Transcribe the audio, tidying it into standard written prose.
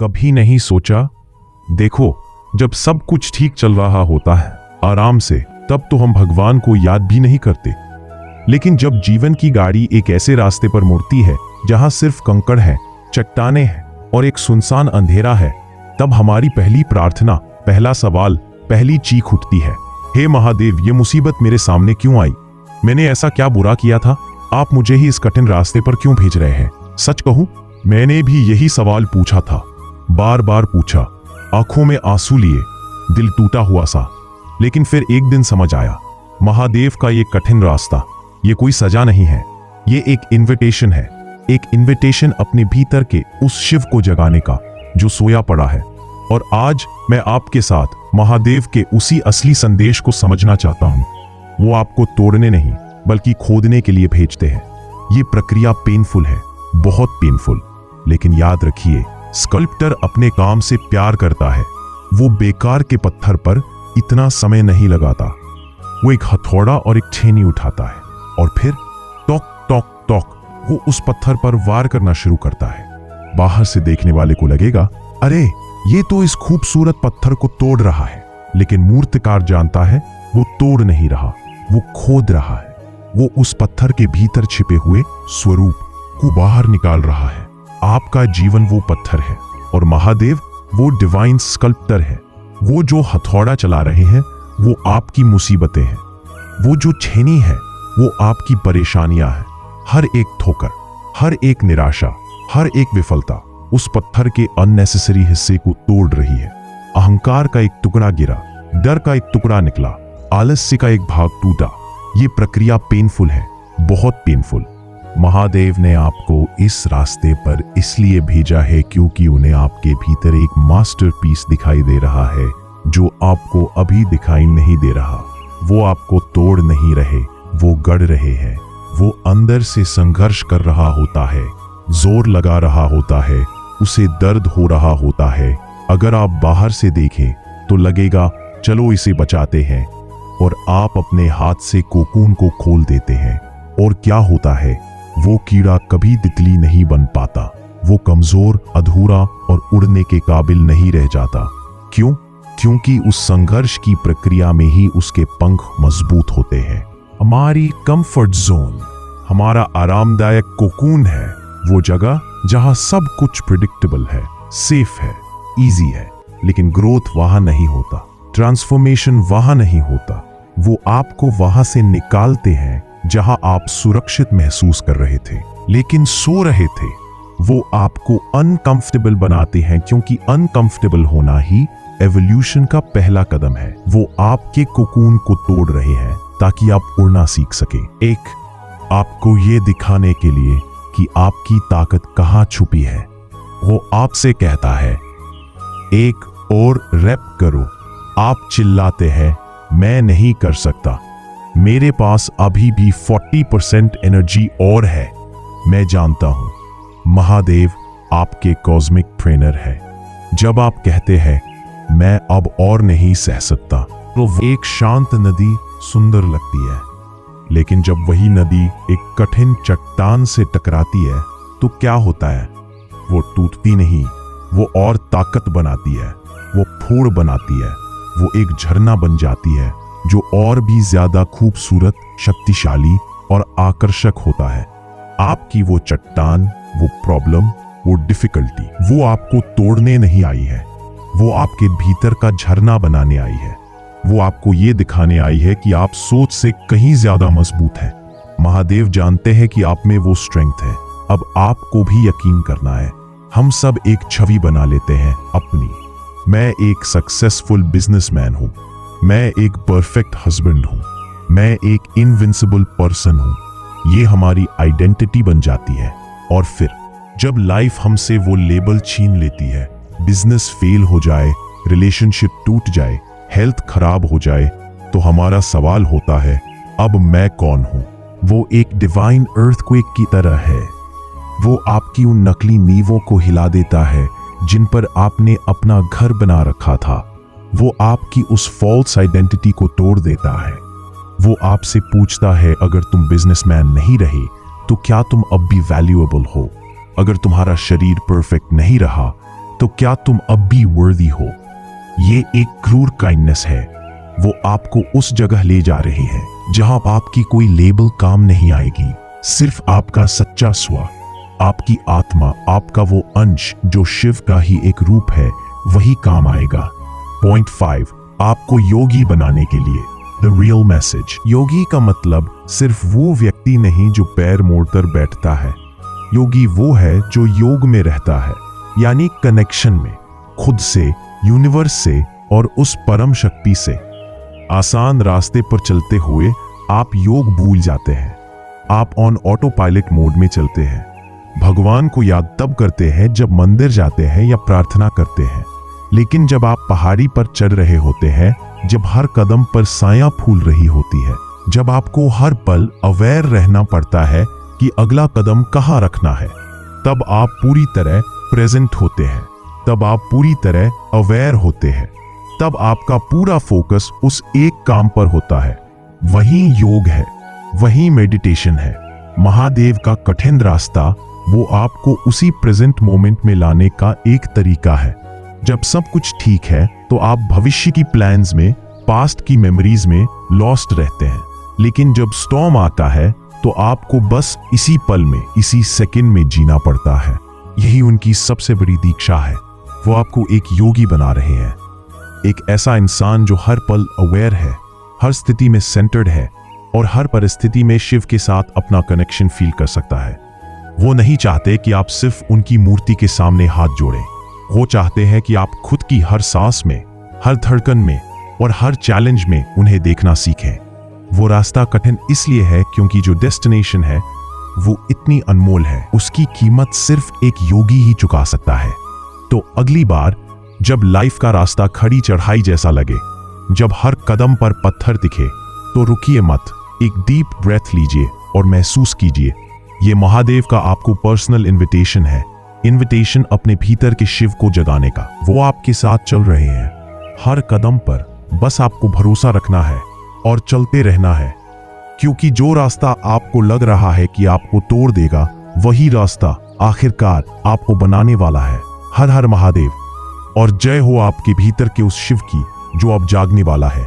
कभी नहीं सोचा? देखो, जब सब कुछ ठीक चल रहा होता है आराम से, तब तो हम भगवान को याद भी नहीं करते। लेकिन जब जीवन की गाड़ी एक ऐसे रास्ते पर मुड़ती है जहां सिर्फ कंकड़ है, चट्टाने हैं और एक सुनसान अंधेरा है, तब हमारी पहली प्रार्थना, पहला सवाल, पहली चीख उठती है, हे महादेव, ये मुसीबत मेरे सामने क्यों आई? मैंने ऐसा क्या बुरा किया था? आप मुझे ही इस कठिन रास्ते पर क्यों भेज रहे हैं? सच कहूं, मैंने भी यही सवाल पूछा था, बार बार पूछा, आंखों में आंसू लिए, दिल टूटा हुआ सा। लेकिन फिर एक दिन समझ आया, महादेव का ये कठिन रास्ता, ये कोई सजा नहीं है, ये एक इन्विटेशन है, एक इन्विटेशन अपने भीतर के उस शिव को जगाने का जो सोया पड़ा है। और आज मैं आपके साथ महादेव के उसी असली संदेश को समझना चाहता हूं। वो आपको तोड़ने नहीं बल्कि खोदने के लिए भेजते हैं। ये प्रक्रिया पेनफुल है, बहुत पेनफुल, लेकिन याद रखिए, स्कल्प्टर अपने काम से प्यार करता है। वो बेकार के पत्थर पर इतना समय नहीं लगाता। वो एक हथौड़ा और एक छेनी उठाता है और फिर टॉक टॉक टॉक वो उस पत्थर पर वार करना शुरू करता है। बाहर से देखने वाले को लगेगा, अरे ये तो इस खूबसूरत पत्थर को तोड़ रहा है, लेकिन मूर्तिकार जानता है वो तोड़ नहीं रहा, वो खोद रहा है। वो उस पत्थर के भीतर छिपे हुए स्वरूप को बाहर निकाल रहा है। आपका जीवन वो पत्थर है और महादेव वो डिवाइन स्कल्प्टर है। वो जो हथौड़ा चला रहे हैं वो आपकी मुसीबतें हैं, वो जो छेनी है वो आपकी परेशानियां हैं। हर एक ठोकर, हर एक निराशा, हर एक विफलता उस पत्थर के अननेसेसरी हिस्से को तोड़ रही है। अहंकार का एक टुकड़ा गिरा, डर का एक टुकड़ा निकला, आलस्य का एक भाग टूटा। ये प्रक्रिया पेनफुल है, बहुत पेनफुल। महादेव ने आपको इस रास्ते पर इसलिए भेजा है क्योंकि उन्हें आपके भीतर एक मास्टरपीस दिखाई दे रहा है जो आपको अभी दिखाई नहीं दे रहा। वो आपको तोड़ नहीं रहे, वो गढ़ रहे हैं। वो अंदर से संघर्ष कर रहा होता है, जोर लगा रहा होता है, उसे दर्द हो रहा होता है। अगर आप बाहर से देखें तो लगेगा चलो इसे बचाते हैं, और आप अपने हाथ से कोकून को खोल देते हैं। और क्या होता है, वो कीड़ा कभी तितली नहीं बन पाता। वो कमजोर, अधूरा और उड़ने के काबिल नहीं रह जाता। क्यों? क्योंकि उस संघर्ष की प्रक्रिया में ही उसके पंख मजबूत होते हैं। हमारी कंफर्ट जोन, हमारा आरामदायक कोकून है वो जगह जहां सब कुछ प्रिडिक्टेबल है, सेफ है, इजी है। लेकिन ग्रोथ वहां नहीं होता, ट्रांसफॉर्मेशन वहां नहीं होता। वो आपको वहां से निकालते हैं जहां आप सुरक्षित महसूस कर रहे थे लेकिन सो रहे थे। वो आपको अनकंफर्टेबल बनाते हैं क्योंकि अनकंफर्टेबल होना ही एवोल्यूशन का पहला कदम है। वो आपके कोकून को तोड़ रहे हैं ताकि आप उड़ना सीख सके। एक, आपको ये दिखाने के लिए कि आपकी ताकत कहां छुपी है। वो आपसे कहता है, एक और रैप करो। आप चिल्लाते हैं, मैं नहीं कर सकता, मेरे पास अभी भी 40% एनर्जी और है। मैं जानता हूं, महादेव आपके कॉस्मिक ट्रेनर है। जब आप कहते हैं मैं अब और नहीं सह सकता, तो एक शांत नदी सुंदर लगती है, लेकिन जब वही नदी एक कठिन चट्टान से टकराती है तो क्या होता है? वो टूटती नहीं, वो और ताकत बनाती है, वो फोड़ बनाती है, वो एक झरना बन जाती है जो और भी ज्यादा खूबसूरत, शक्तिशाली और आकर्षक होता है। आपकी वो चट्टान, वो प्रॉब्लम, वो डिफिकल्टी, वो आपको तोड़ने नहीं आई है, वो आपके भीतर का झरना बनाने आई है। वो आपको ये दिखाने आई है कि आप सोच से कहीं ज्यादा मजबूत हैं। महादेव जानते हैं कि आप में वो स्ट्रेंथ है। अब आपको भी यकीन करना है। हम सब एक छवि बना लेते हैं अपनी। मैं एक सक्सेसफुल बिजनेसमैन हूं, मैं एक परफेक्ट हस्बैंड हूं, मैं एक इनविंसिबल पर्सन हूं। ये हमारी आइडेंटिटी बन जाती है। और फिर जब लाइफ हमसे वो लेबल छीन लेती है, बिजनेस फेल हो जाए, रिलेशनशिप टूट जाए, हेल्थ खराब हो जाए, तो हमारा सवाल होता है, अब मैं कौन हूं? वो एक डिवाइन अर्थक्वेक की तरह है। वो आपकी उन नकली नींवों को हिला देता है जिन पर आपने अपना घर बना रखा था। वो आपकी उस फॉल्स आइडेंटिटी को तोड़ देता है। वो आपसे पूछता है, अगर तुम बिजनेसमैन नहीं रहे तो क्या तुम अब भी वैल्यूएबल हो? अगर तुम्हारा शरीर परफेक्ट नहीं रहा तो क्या तुम अब भी वर्दी हो? ये एक क्रूर काइंडनेस है। वो आपको उस जगह ले जा रही है जहां आपकी कोई लेबल काम नहीं आएगी। सिर्फ आपका सच्चा स्व, आपकी आत्मा, आपका वो अंश जो शिव का ही एक रूप है, वही काम आएगा। पॉइंट 5, आपको योगी बनाने के लिए द रियल मैसेज। योगी का मतलब सिर्फ वो व्यक्ति नहीं जो पैर मोड़कर बैठता है। योगी वो है जो योग में रहता है, यानी कनेक्शन में, खुद से, यूनिवर्स से और उस परम शक्ति से। आसान रास्ते पर चलते हुए आप योग भूल जाते हैं। आप ऑन ऑटो पायलट मोड में चलते हैं। भगवान को याद तब करते हैं जब मंदिर जाते हैं या प्रार्थना करते हैं। लेकिन जब आप पहाड़ी पर चढ़ रहे होते हैं, जब हर कदम पर साया फूल रही होती है, जब आपको हर पल अवेयर रहना पड़ता है कि अगला कदम कहाँ रखना है, तब आप पूरी तरह प्रेजेंट होते हैं। तब आप पूरी तरह अवेयर होते हैं। तब आपका पूरा फोकस उस एक काम पर होता है। वही योग है, वही मेडिटेशन है। महादेव का कठिन रास्ता वो आपको उसी प्रेजेंट मोमेंट में लाने का एक तरीका है। जब सब कुछ ठीक है तो आप भविष्य की प्लान्स में, पास्ट की मेमोरीज में लॉस्ट रहते हैं। लेकिन जब स्टॉर्म आता है तो आपको बस इसी पल में, इसी सेकंड में जीना पड़ता है। यही उनकी सबसे बड़ी दीक्षा है। वो आपको एक योगी बना रहे हैं, एक ऐसा इंसान जो हर पल अवेयर है, हर स्थिति में सेंटर्ड है और हर परिस्थिति में शिव के साथ अपना कनेक्शन फील कर सकता है। वो नहीं चाहते कि आप सिर्फ उनकी मूर्ति के सामने हाथ जोड़ें। वो चाहते हैं कि आप खुद की हर सांस में, हर धड़कन में और हर चैलेंज में उन्हें देखना सीखें। वो रास्ता कठिन इसलिए है क्योंकि जो डेस्टिनेशन है वो इतनी अनमोल है, उसकी कीमत सिर्फ एक योगी ही चुका सकता है। तो अगली बार जब लाइफ का रास्ता खड़ी चढ़ाई जैसा लगे, जब हर कदम पर पत्थर दिखे, तो रुकिए मत। एक डीप ब्रेथ लीजिए और महसूस कीजिए, ये महादेव का आपको पर्सनल इनविटेशन है। इनविटेशन अपने भीतर के शिव को जगाने का। वो आपके साथ चल रहे हैं हर कदम पर। बस आपको भरोसा रखना है और चलते रहना है, क्योंकि जो रास्ता आपको लग रहा है कि आपको तोड़ देगा, वही रास्ता आखिरकार आपको बनाने वाला है। हर हर महादेव और जय हो आपके भीतर के उस शिव की जो अब जागने वाला है।